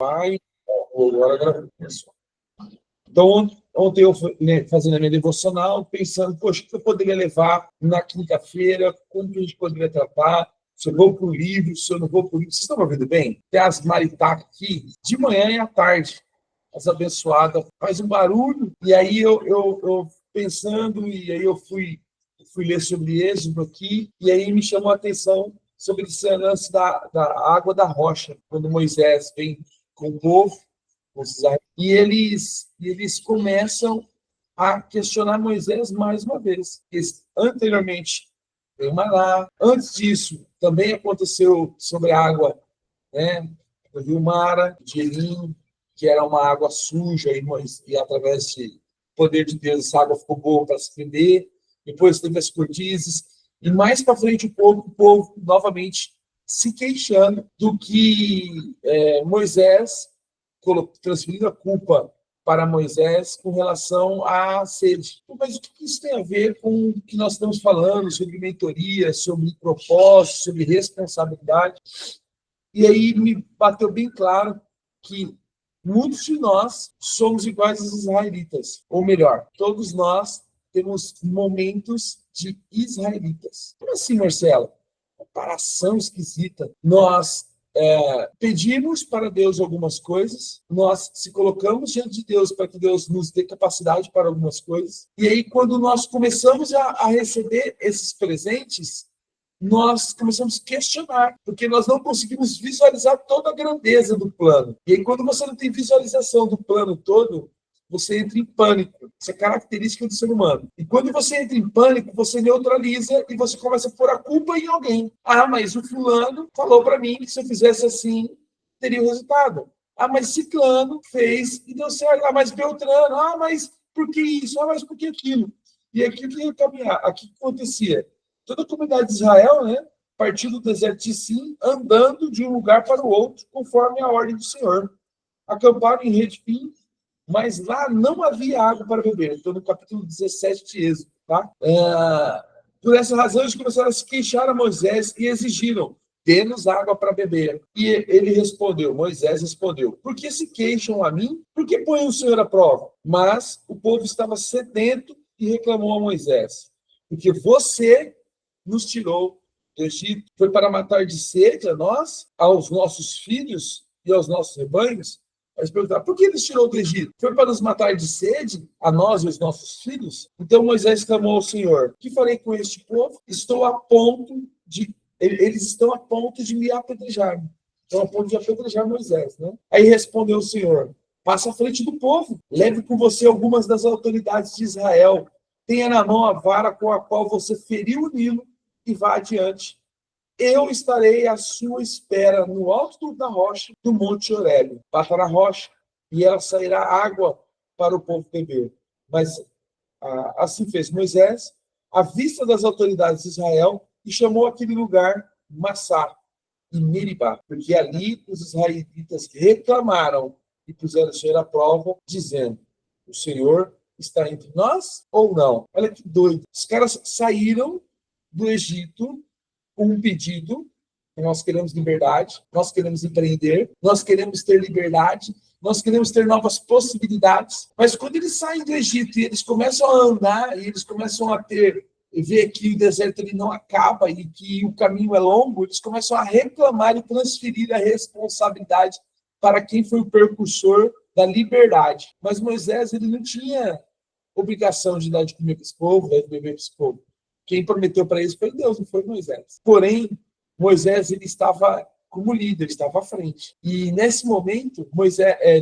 Pai, agora começou. Então, ontem eu fui, né, fazendo a minha devocional, pensando, poxa, o que eu poderia levar na quinta-feira, como que a gente poderia tratar, se eu vou para o livro, se eu não vou para o livro. Vocês estão me ouvindo bem? Tem as maritacas aqui, de manhã e à tarde, as abençoadas, faz um barulho, e aí eu pensando, e aí eu fui ler sobre Êxodo aqui, e aí me chamou a atenção sobre esse lance da água da rocha, quando Moisés vem com o povo, e eles começam a questionar Moisés mais uma vez. Anteriormente, veio Maná. Antes disso, também aconteceu sobre a água, né, do rio Mara, de Elim, que era uma água suja, e através de poder de Deus, essa água ficou boa para se beber. Depois teve as cortiças. E mais para frente, o povo novamente se queixando do que Moisés transferindo a culpa para Moisés com relação à sede. Mas o que isso tem a ver com o que nós estamos falando sobre mentoria, sobre propósito, sobre responsabilidade? E aí me bateu bem claro que muitos de nós somos iguais aos israelitas, ou melhor, todos nós temos momentos de israelitas. Como assim, Marcelo? Comparação esquisita. Nós pedimos para Deus algumas coisas, nós se colocamos diante de Deus para que Deus nos dê capacidade para algumas coisas, e aí quando nós começamos a receber esses presentes, nós começamos a questionar, porque nós não conseguimos visualizar toda a grandeza do plano. E aí quando você não tem visualização do plano todo, você entra em pânico. Isso é característica do ser humano. E quando você entra em pânico, você neutraliza e você começa a pôr a culpa em alguém. Ah, mas o fulano falou para mim que se eu fizesse assim, teria o resultado. Ah, mas ciclano fez e deu certo. Ah, mas Beltrano. Ah, mas por que isso? Ah, mas por que aquilo? E aqui o que caminhar? Aqui o que acontecia? Toda a comunidade de Israel, né, partiu do deserto de Sim, andando de um lugar para o outro, conforme a ordem do Senhor. Acamparam em Redim, mas lá não havia água para beber. Estou no capítulo 17 de Êxodo. Tá? Por essa razão, eles começaram a se queixar a Moisés e exigiram: dê-nos água para beber. E ele respondeu, Moisés respondeu: por que se queixam a mim? Por que põem o Senhor à prova? Mas o povo estava sedento e reclamou a Moisés: porque você nos tirou do Egito, foi para matar de sede a nós, aos nossos filhos e aos nossos rebanhos? Eles perguntaram, por que eles tirou do Egito? Foi para nos matar de sede, a nós e os nossos filhos? Então Moisés clamou ao Senhor: que farei com este povo? Eles estão a ponto de me apedrejar. Estão a ponto de apedrejar Moisés, né? Aí respondeu o Senhor: passa à frente do povo, leve com você algumas das autoridades de Israel, tenha na mão a vara com a qual você feriu o Nilo e vá adiante. Eu estarei à sua espera no alto da rocha do Monte Horebe. Bata na rocha e ela sairá água para o povo beber. Mas assim fez Moisés, à vista das autoridades de Israel, e chamou aquele lugar Massá e Meribá, porque ali os israelitas reclamaram e puseram o Senhor à prova, dizendo: o Senhor está entre nós ou não? Olha que doido. Os caras saíram do Egito com um pedido: nós queremos liberdade, nós queremos empreender, nós queremos ter liberdade, nós queremos ter novas possibilidades. Mas quando eles saem do Egito e eles começam a andar, e eles começam a ver que o deserto ele não acaba e que o caminho é longo, eles começam a reclamar e transferir a responsabilidade para quem foi o precursor da liberdade. Mas Moisés ele não tinha obrigação de dar de comer para esse povo, de beber para esse povo. Quem prometeu para eles foi Deus, não foi Moisés. Porém, Moisés ele estava como líder, estava à frente. E nesse momento,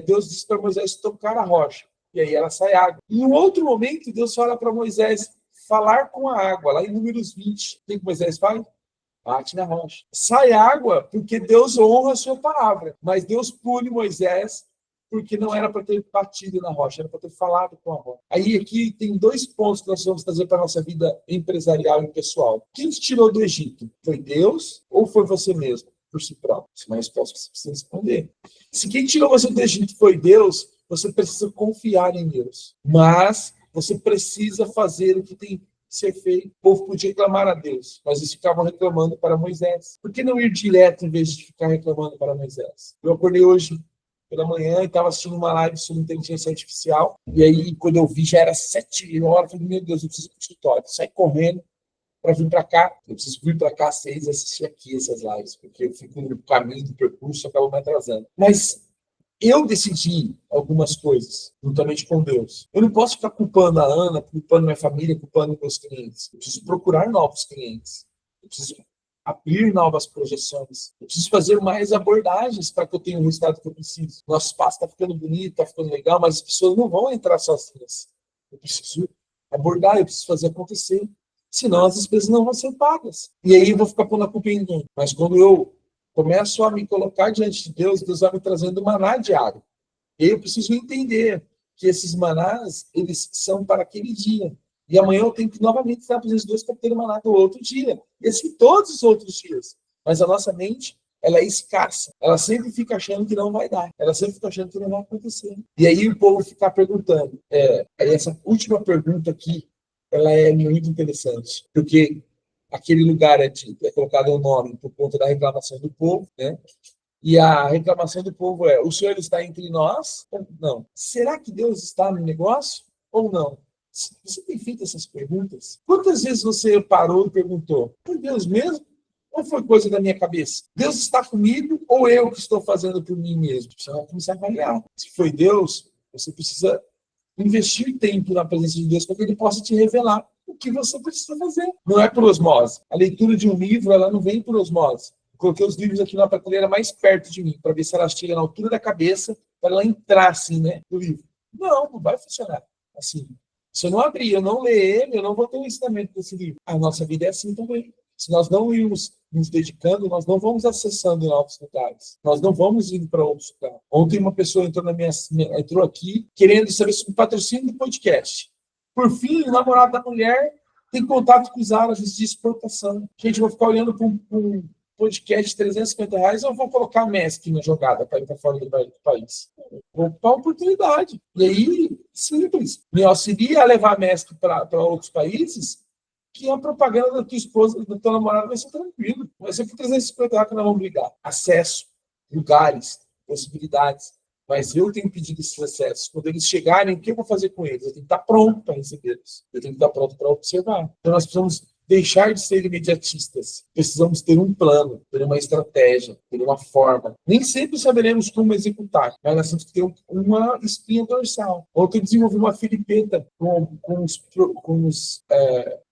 Deus disse para Moisés tocar a rocha. E aí ela sai água. Em um outro momento, Deus fala para Moisés falar com a água. Lá em Números 20, o que Moisés faz? Bate na rocha. Sai água porque Deus honra a sua palavra. Mas Deus pune Moisés porque não era para ter batido na rocha, era para ter falado com a rocha. Aí aqui tem dois pontos que nós vamos trazer para a nossa vida empresarial e pessoal. Quem te tirou do Egito? Foi Deus ou foi você mesmo, por si próprio? Essa é uma resposta que você precisa responder. Se quem tirou você do Egito foi Deus, você precisa confiar em Deus. Mas você precisa fazer o que tem que ser feito. O povo podia reclamar a Deus, mas eles ficavam reclamando para Moisés. Por que não ir direto em vez de ficar reclamando para Moisés? Eu acordei hoje pela manhã e estava assistindo uma live sobre inteligência artificial. E aí, quando eu vi, já era 7 horas. Eu falei, meu Deus, eu preciso ir para o escritório. Saí correndo para vir para cá. Eu preciso vir para cá às 6 e assistir aqui essas lives, porque eu fico no caminho do percurso e acabo me atrasando. Mas eu decidi algumas coisas, juntamente com Deus. Eu não posso ficar culpando a Ana, culpando minha família, culpando meus clientes. Eu preciso procurar novos clientes. Eu preciso abrir novas projeções. Eu preciso fazer mais abordagens para que eu tenha o resultado que eu preciso. Nosso espaço está ficando bonito, está ficando legal, mas as pessoas não vão entrar sozinhas. Eu preciso abordar, eu preciso fazer acontecer. Senão as despesas não vão ser pagas. E aí eu vou ficar pondo a culpa em ninguém. Mas quando eu começo a me colocar diante de Deus, Deus vai me trazendo maná diário. E aí eu preciso entender que esses manás, eles são para aquele dia. E amanhã eu tenho que novamente estar para os dois para ter o maná do outro dia. E assim todos os outros dias. Mas a nossa mente, ela é escassa. Ela sempre fica achando que não vai dar. Ela sempre fica achando que não vai acontecer. E aí o povo fica perguntando. Essa última pergunta aqui, ela é muito interessante. Porque aquele lugar é colocado o nome por conta da reclamação do povo, né? E a reclamação do povo é: o Senhor está entre nós ou não? Será que Deus está no negócio ou não? Você tem feito essas perguntas? Quantas vezes você parou e perguntou: foi Deus mesmo? Ou foi coisa da minha cabeça? Deus está comigo ou eu que estou fazendo por mim mesmo? Você vai começar a avaliar. Se foi Deus, você precisa investir tempo na presença de Deus para que Ele possa te revelar o que você precisa fazer. Não é por osmose. A leitura de um livro, ela não vem por osmose. Eu coloquei os livros aqui na prateleira mais perto de mim, para ver se ela chega na altura da cabeça, para ela entrar assim, né, no livro. Não vai funcionar assim. Se eu não abrir, eu não ler ele, eu não vou ter o ensinamento desse livro. A nossa vida é assim também. Se nós não irmos nos dedicando, nós não vamos acessando novos lugares. Nós não vamos indo para outros lugares. Ontem uma pessoa entrou aqui querendo saber sobre o patrocínio do podcast. Por fim, o namorado da mulher tem contato com os árabes de exportação. Gente, eu vou ficar olhando para um podcast de R$350 ou vou colocar a MESC na jogada para ir para fora do país? Vou ocupar a oportunidade. E aí, simples. Me auxilia a levar a MESC para outros países, que a propaganda da tua esposa, do teu namorado vai ser tranquilo. Vai ser por R$350 que nós vamos ligar. Acesso, lugares, possibilidades. Mas eu tenho pedido esses acessos. Quando eles chegarem, o que eu vou fazer com eles? Eu tenho que estar pronto para recebê-los. Eu tenho que estar pronto para observar. Então nós precisamos deixar de ser imediatistas. Precisamos ter um plano, ter uma estratégia, ter uma forma. Nem sempre saberemos como executar, mas nós temos que ter uma espinha dorsal. Ontem eu desenvolvi uma filipeta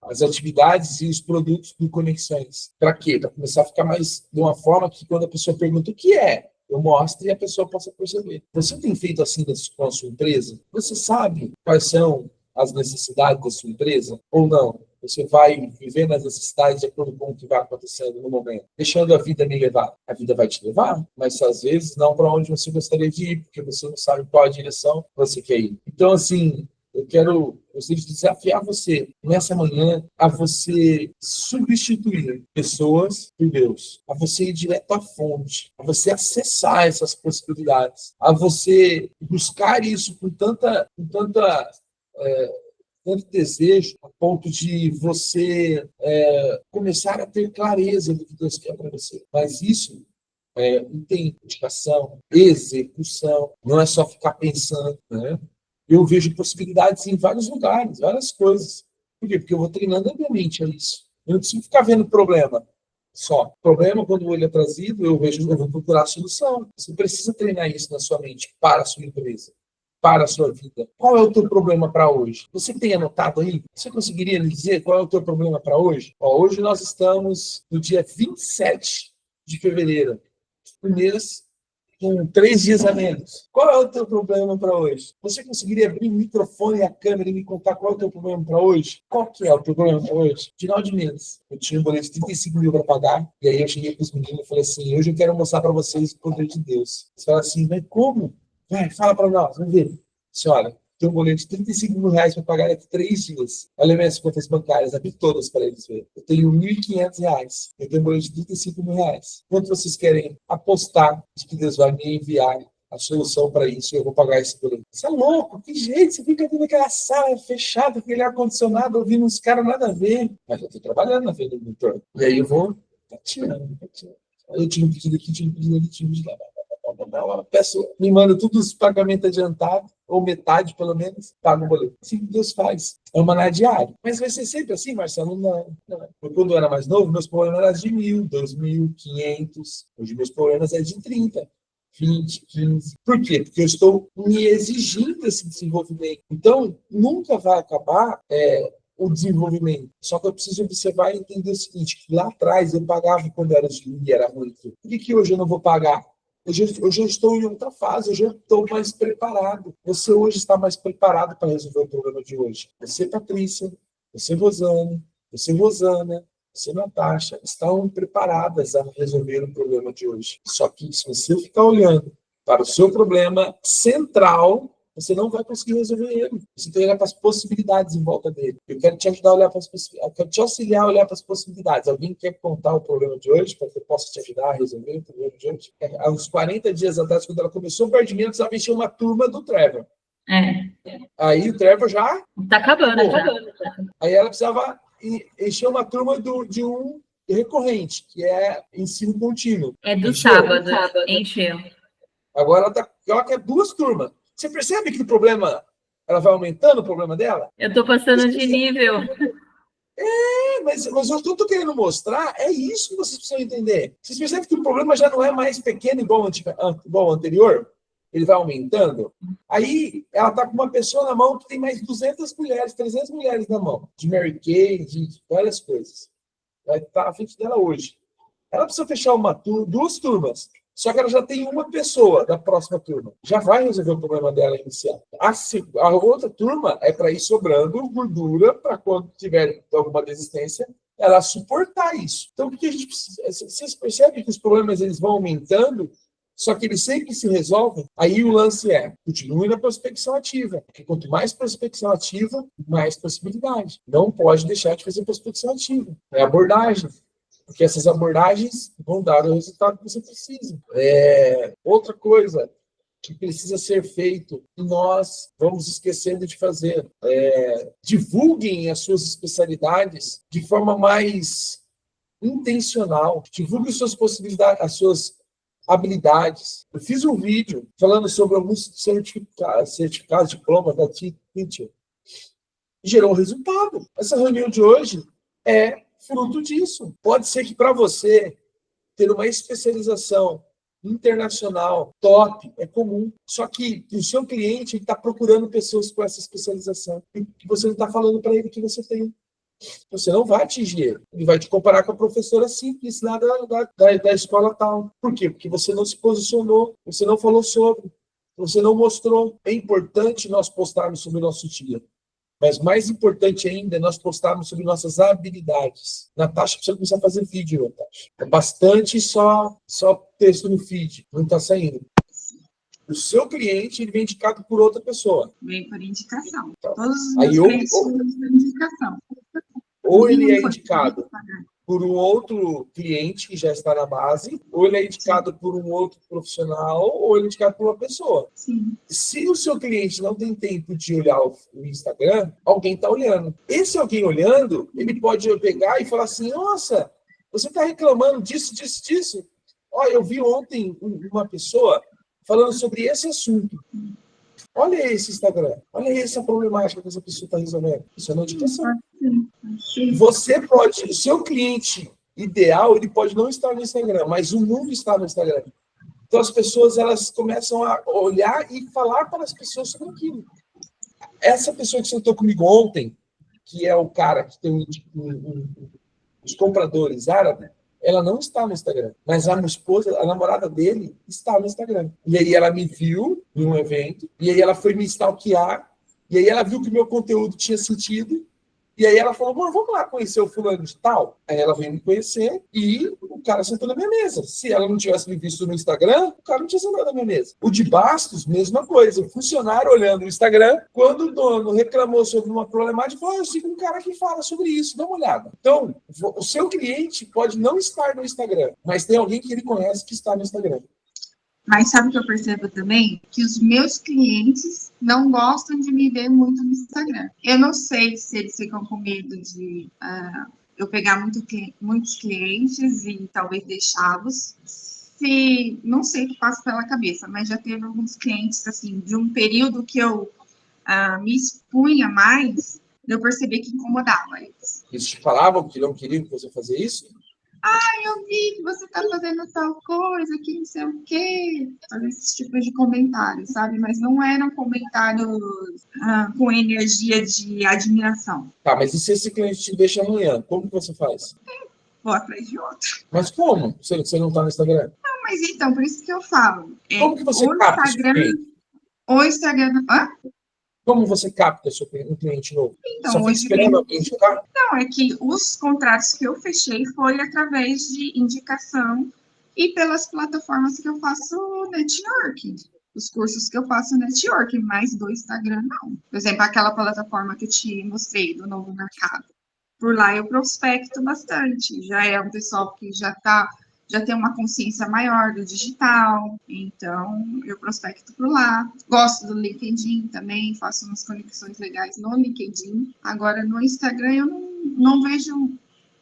as atividades e os produtos do Conexões. Para quê? Para começar a ficar mais de uma forma que quando a pessoa pergunta o que é, eu mostro e a pessoa possa perceber. Você tem feito assim com a sua empresa? Você sabe quais são as necessidades da sua empresa ou não? Você vai viver nas necessidades de acordo com o que vai acontecendo no momento, deixando a vida me levar. A vida vai te levar, mas às vezes não para onde você gostaria de ir, porque você não sabe qual a direção você quer ir. Então, assim, eu gostaria de desafiar você, nessa manhã, a você substituir pessoas por Deus, a você ir direto à fonte, a você acessar essas possibilidades, a você buscar isso com tanto desejo, a ponto de você começar a ter clareza do que Deus quer para você. Mas isso tem dedicação, execução, não é só ficar pensando, né? Eu vejo possibilidades em vários lugares, várias coisas. Por quê? Porque eu vou treinando a minha mente a isso. Eu não preciso ficar vendo problema só. Problema, quando ele é trazido, eu vou procurar a solução. Você precisa treinar isso na sua mente para a sua empresa, para a sua vida. Qual é o teu problema para hoje? Você tem anotado aí? Você conseguiria me dizer qual é o teu problema para hoje? Hoje nós estamos no dia 27 de fevereiro. Um mês com 3 dias a menos. Qual é o teu problema para hoje? Você conseguiria abrir o microfone e a câmera e me contar qual é o teu problema para hoje? Qual que é o teu problema para hoje? Final de mês. Eu tinha um boleto de 35 mil para pagar, e aí eu cheguei para os meninos e falei assim, hoje eu quero mostrar para vocês o poder de Deus. Você fala assim, mas como? Vai, fala para nós, vamos ver. Senhora, tem um boleto de 35 mil reais para pagar daqui 3 dias. Olha minhas contas bancárias, abri todas para eles verem. Eu tenho R$1.500. Eu tenho um boleto de 35 mil reais. Quanto vocês querem apostar de que Deus vai me enviar a solução para isso e eu vou pagar esse boleto? Você é louco? Que jeito? Você fica dentro daquela sala fechada, aquele ar-condicionado, ouvindo uns caras nada a ver. Mas eu estou trabalhando na frente do monitor. E aí eu vou tateando. Eu tinha um pedido aqui, tinha um pedido ali, tinha um pedido lá. Eu peço, me manda todos os pagamentos adiantados, ou metade, pelo menos, paga o boleto. Assim que Deus faz. É uma na diária. Mas vai ser sempre assim, Marcelo? Não. Quando eu era mais novo, meus problemas eram de 1.000, 2.000, 500. Hoje meus problemas é de 30. 20, 15. Por quê? Porque eu estou me exigindo esse desenvolvimento. Então, nunca vai acabar o desenvolvimento. Só que eu preciso observar e entender o seguinte, que lá atrás eu pagava quando era e era muito. Por que hoje eu não vou pagar? Eu já estou em outra fase, eu já estou mais preparado. Você hoje está mais preparado para resolver o problema de hoje. Você, Patrícia, você, Rosane, você, Rosana, você, Natasha, estão preparadas a resolver o problema de hoje. Só que se você ficar olhando para o seu problema central, você não vai conseguir resolver ele. Você tem que olhar para as possibilidades em volta dele. Eu quero te ajudar a olhar para as possibilidades. Eu quero te auxiliar a olhar para as possibilidades. Alguém quer contar o problema de hoje para que eu possa te ajudar a resolver o problema de hoje? Há uns 40 dias atrás, quando ela começou o Perdimentos, ela mexeu uma turma do Trevor. Aí o Trevor já... Tá acabando, já. Aí ela precisava encher uma turma de um recorrente, que é ensino contínuo. É do sábado, encheu. Agora ela quer 2 turmas. Você percebe que o problema, ela vai aumentando o problema dela? Eu tô passando de nível. Mas o que eu estou querendo mostrar é isso que vocês precisam entender. Vocês percebem que o problema já não é mais pequeno igual o anterior? Ele vai aumentando. Aí ela está com uma pessoa na mão que tem mais 200 mulheres, 300 mulheres na mão. De Mary Kay, de várias coisas. Vai estar à frente dela hoje. Ela precisa fechar 2 turmas. Só que ela já tem uma pessoa da próxima turma. Já vai resolver o problema dela inicial. A outra turma é para ir sobrando gordura para quando tiver alguma desistência, ela suportar isso. Então, o que a gente precisa? Vocês percebem que os problemas eles vão aumentando, só que eles sempre se resolvem? Aí o lance continue na prospecção ativa. Porque quanto mais prospecção ativa, mais possibilidade. Não pode deixar de fazer prospecção ativa. É abordagem. Porque essas abordagens vão dar o resultado que você precisa. Outra coisa que precisa ser feito, e nós vamos esquecendo de fazer, divulguem as suas especialidades de forma mais intencional. Divulguem suas possibilidades, as suas habilidades. Eu fiz um vídeo falando sobre alguns certificados, diplomas da Teacher. Gerou resultado. Essa reunião de hoje é fruto disso. Pode ser que para você ter uma especialização internacional top é comum. Só que o seu cliente está procurando pessoas com essa especialização e que você não está falando para ele que você tem. Você não vai atingir ele. Ele vai te comparar com a professora simples lá da escola tal. Por quê? Porque você não se posicionou, você não falou sobre, você não mostrou. É importante nós postarmos sobre o nosso dia. Mas mais importante ainda é nós postarmos sobre nossas habilidades. Natasha precisa começar a fazer vídeo, Natasha. É bastante só texto no feed, não está saindo. O seu cliente ele vem indicado por outra pessoa. Vem por indicação. Então, todos os meus clientes são por indicação. Ou ele é indicado por um outro cliente que já está na base, ou ele é indicado por um outro profissional, ou ele é indicado por uma pessoa. Sim. Se o seu cliente não tem tempo de olhar o Instagram, alguém está olhando. Esse alguém olhando, ele pode pegar e falar assim, nossa, você está reclamando disso. Olha, eu vi ontem uma pessoa falando sobre esse assunto. Olha esse Instagram, olha essa problemática que essa pessoa está resolvendo. Isso é notificação. Você pode, o seu cliente ideal, ele pode não estar no Instagram, mas o mundo está no Instagram. Então as pessoas elas começam a olhar e falar para as pessoas sobre aquilo. Essa pessoa que sentou comigo ontem, que é o cara que tem os compradores árabes, ela não está no Instagram, mas a minha esposa, a namorada dele, está no Instagram. E aí ela me viu em um evento, e aí ela foi me stalkear, e aí ela viu que o meu conteúdo tinha sentido, e aí ela falou, amor, vamos lá conhecer o fulano de tal? Aí ela veio me conhecer e o cara sentou na minha mesa. Se ela não tivesse me visto no Instagram, o cara não tinha sentado na minha mesa. O de Bastos, mesma coisa. O funcionário olhando o Instagram, quando o dono reclamou sobre uma problemática, falou, eu sigo um cara que fala sobre isso, dá uma olhada. Então, o seu cliente pode não estar no Instagram, mas tem alguém que ele conhece que está no Instagram. Mas sabe o que eu percebo também? Que os meus clientes não gostam de me ver muito no Instagram. Eu não sei se eles ficam com medo de eu pegar muitos clientes e talvez deixá-los. se, não sei o que passa pela cabeça, mas já teve alguns clientes, assim, de um período que eu me expunha mais, eu percebi que incomodava eles. Eles te falavam que não queriam que você fazia isso? Eu vi que você está fazendo tal coisa, que não sei o quê. Fazer esse tipo de comentário, sabe? Mas não eram comentários com energia de admiração. Tá, mas e se esse cliente te deixa amanhã? Como que você faz? Vou atrás de outro. Mas como? Você não tá no Instagram? Não, mas então, por isso que eu falo. Como que você capta esse cliente? O Instagram. Como você capta um cliente novo? Só Então, fica hoje esperando alguém chegar? não, é que os contratos que eu fechei foi através de indicação e pelas plataformas que eu faço networking. Os cursos que eu faço networking, mas do Instagram não. Por exemplo, aquela plataforma que eu te mostrei do Novo Mercado. Por lá eu prospecto bastante. Já é um pessoal que já tem uma consciência maior do digital, então eu prospecto por lá. Gosto do LinkedIn também, faço umas conexões legais no LinkedIn. Agora no Instagram eu não vejo,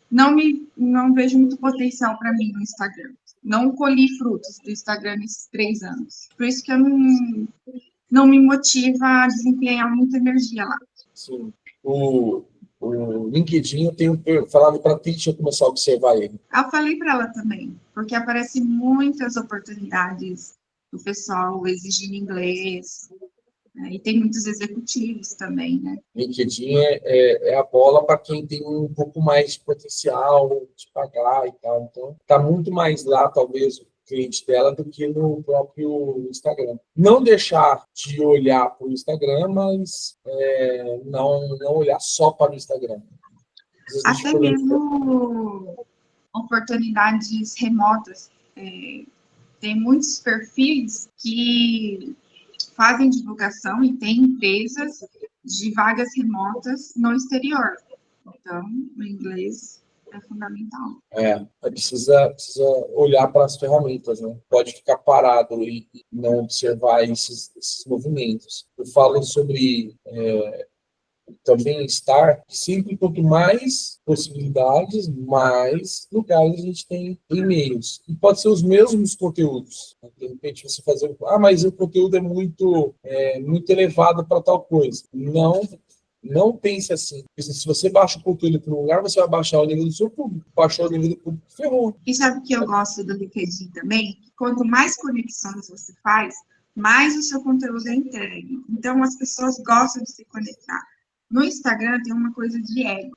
não vejo muito potencial para mim no Instagram. Não colhi frutos do Instagram nesses 3 anos. Por isso que eu não me motiva a desempenhar muita energia lá. Sim. O LinkedIn, eu tenho falado para ti, deixa eu começar a observar ele. Eu falei para ela também, porque aparecem muitas oportunidades do pessoal exigindo inglês, né? E tem muitos executivos também, né? LinkedIn é a bola para quem tem um pouco mais de potencial de pagar e tal. Então, está muito mais lá, talvez, o cliente dela do que no próprio Instagram. Não deixar de olhar para o Instagram, mas não olhar só para o Instagram. Às vezes a gente Até mesmo oportunidades remotas. Tem muitos perfis que fazem divulgação e tem empresas de vagas remotas no exterior. Então, o inglês é fundamental. precisa olhar para as ferramentas, né? Pode ficar parado e não observar esses movimentos. Eu falo sobre também estar sempre quanto mais possibilidades, mais lugares a gente tem e-mails. E pode ser os mesmos conteúdos. De repente você fazer, mas o conteúdo é muito elevado para tal coisa. Não pense assim. Porque se você baixa o conteúdo para um lugar, você vai baixar o nível do seu público. Baixou o nível do público, ferrou. E sabe o que eu gosto do LinkedIn também? Quanto mais conexões você faz, mais o seu conteúdo é entregue. Então, as pessoas gostam de se conectar. No Instagram tem uma coisa de ego.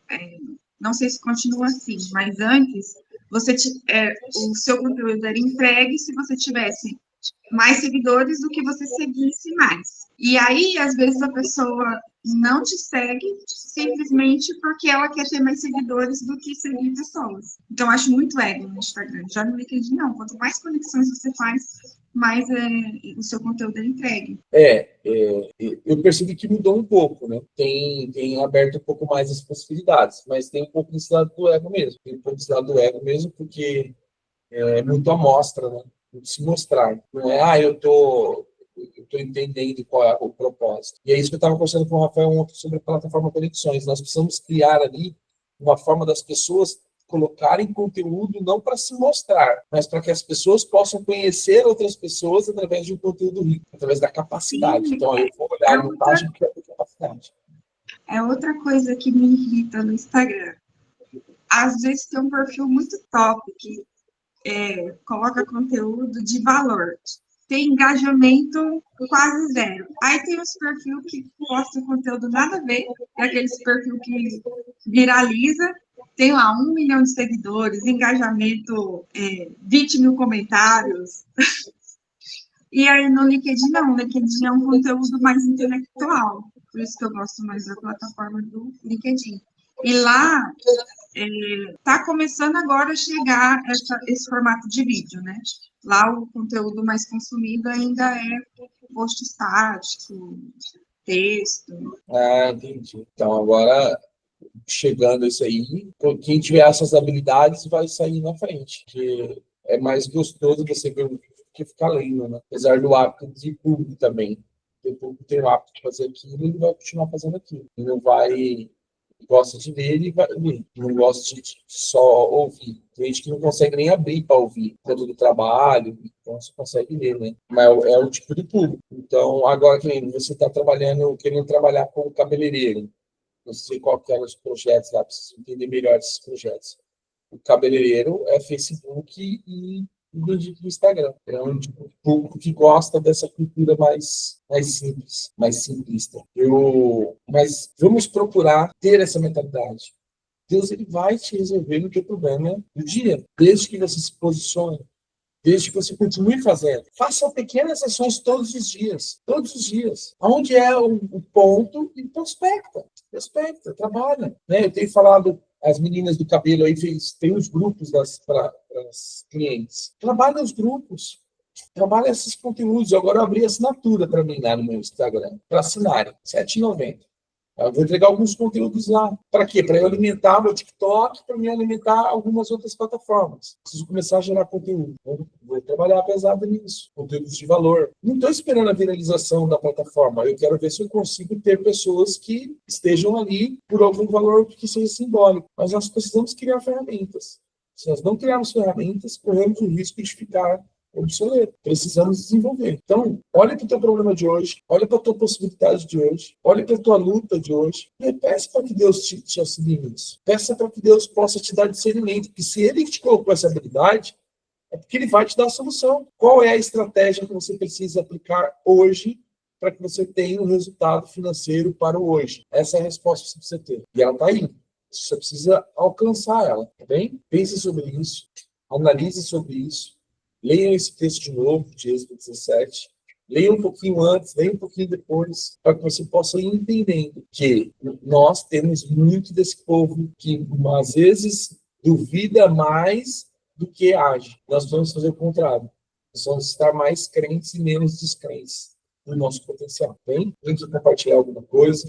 Não sei se continua assim, mas antes o seu conteúdo era entregue se você tivesse mais seguidores do que você seguisse mais. E aí, às vezes, a pessoa não te segue simplesmente porque ela quer ter mais seguidores do que seguir pessoas. Então, acho muito ego no Instagram. Já no LinkedIn, não. Quanto mais conexões você faz, mais o seu conteúdo é entregue. Eu percebi que mudou um pouco, né? Tem aberto um pouco mais as possibilidades, mas tem um pouco desse lado do ego mesmo. Tem um pouco desse lado do ego mesmo, porque é muito amostra, né? Muito se mostrar. Não é, eu tô entendendo qual é o propósito. E é isso que eu estava conversando com o Rafael ontem sobre a plataforma Conexões. Nós precisamos criar ali uma forma das pessoas colocarem conteúdo não para se mostrar, mas para que as pessoas possam conhecer outras pessoas através de um conteúdo rico, através da capacidade. Então, eu vou olhar a montagem que é a capacidade. É outra coisa que me irrita no Instagram. Às vezes tem um perfil muito top que coloca conteúdo de valor. Tem engajamento quase zero. Aí tem os perfis que postam conteúdo nada a ver, é aqueles perfil que viraliza, tem lá 1 milhão de seguidores, engajamento, 20 mil comentários. E aí no LinkedIn não, o LinkedIn é um conteúdo mais intelectual, por isso que eu gosto mais da plataforma do LinkedIn. E lá está começando agora a chegar esse formato de vídeo, né? Lá o conteúdo mais consumido ainda é post estático, texto. Entendi. Então, agora, chegando isso aí, quem tiver essas habilidades vai sair na frente, porque é mais gostoso você ver um vídeo do que ficar lendo, né? Apesar do hábito de público também. O público tem o hábito de fazer aquilo, ele vai continuar fazendo aquilo. Ele não vai Gosta de ler e vai ler. Não gosta de só ouvir. Tem gente que não consegue nem abrir para ouvir, tanto do trabalho, então você consegue ler, né? Mas é o tipo de público. Então, agora que você está trabalhando, querendo trabalhar com cabeleireiro, não sei qual que eram os projetos lá, preciso entender melhor esses projetos. O cabeleireiro é Facebook e do Instagram. É um tipo de público que gosta dessa cultura mais simples, mais simplista. Mas vamos procurar ter essa mentalidade. Deus ele vai te resolver no teu problema do dia, desde que você se posicione, desde que você continue fazendo. Faça pequenas ações todos os dias. Todos os dias. Onde é o ponto, e prospecta. Prospecta, trabalha. Né? Eu tenho falado, as meninas do cabelo aí tem os grupos para as clientes. Trabalha os grupos. Trabalha esses conteúdos. Agora eu abri assinatura para mim lá no meu Instagram, para assinarem. R$ 7,90. Eu vou entregar alguns conteúdos lá. Para quê? Para eu alimentar meu TikTok, para me alimentar algumas outras plataformas. Preciso começar a gerar conteúdo. Vou trabalhar pesado nisso. Conteúdos de valor. Não estou esperando a viralização da plataforma. Eu quero ver se eu consigo ter pessoas que estejam ali por algum valor que seja simbólico. Mas nós precisamos criar ferramentas. Se nós não criarmos ferramentas, corremos o risco de ficar obsoleto. Precisamos desenvolver. Então, olha para o teu problema de hoje, olha para a tua possibilidade de hoje, olha para a tua luta de hoje e peça para que Deus te auxilie nisso. Peça para que Deus possa te dar discernimento, porque se Ele te colocou essa habilidade, é porque Ele vai te dar a solução. Qual é a estratégia que você precisa aplicar hoje para que você tenha um resultado financeiro para o hoje? Essa é a resposta que você precisa ter. E ela está aí. Você precisa alcançar ela, tá bem? Pense sobre isso, analise sobre isso. Leiam esse texto de novo, de Êxodo 17. Leiam um pouquinho antes, leiam um pouquinho depois, para que você possa ir entendendo que nós temos muito desse povo que, às vezes, duvida mais do que age. Nós vamos fazer o contrário. Nós vamos estar mais crentes e menos descrentes do nosso potencial. Bem? Tem que compartilhar alguma coisa.